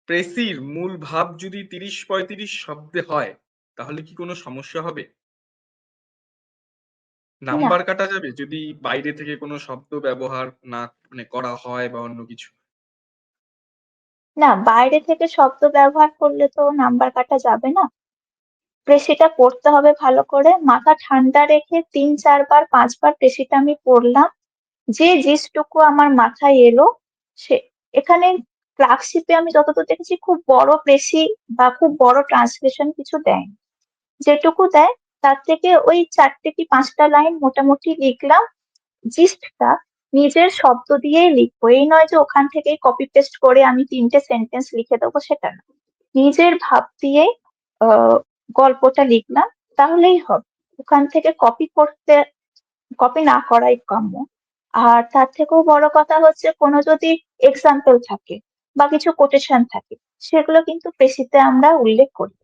প্রেসির মূল ভাব যদি ৩০-৩৫ শব্দে হয়, তাহলে কি কোনো সমস্যা হবে? না, নাম্বার কাটা যাবে যদি বাইরে থেকে কোনো শব্দ ব্যবহার না মানে করা হয় বা অন্য কিছু? না, বাইরে থেকে শব্দ ব্যবহার করলে তো নাম্বার কাটা যাবে না। পেশিটা পড়তে হবে ভালো করে, মাথা ঠান্ডা রেখে ৩-৪ বার ৫ বার পেশিটা আমি পড়লাম। যে জিনিসটুকু আমার মাথায় এলো সে এখানে ক্লার্কশিপে আমি যতদূর দেখেছি খুব বড় পেশি বা খুব বড় ট্রান্সলেশন কিছু দেয় না। যেটুকু দেয় তার থেকে ওই ৪টে কি ৫টা লাইন মোটামুটি লিখলাম। জিস্টটা নিজের শব্দ দিয়েই লিখবো, এই নয় যে ওখান থেকেই কপি পেস্ট করে আমি ৩টে সেন্টেন্স লিখে দেবো, সেটা না। নিজের ভাব দিয়ে আহ গল্পটা লিখলাম, তাহলেই হবে। ওখান থেকে কপি না করাই কাম্য। আর তার থেকেও বড় কথা হচ্ছে কোনো যদি এক্সাম্পল থাকে বা কিছু কোটেশন থাকে, সেগুলো কিন্তু পেশিতে আমরা উল্লেখ করি।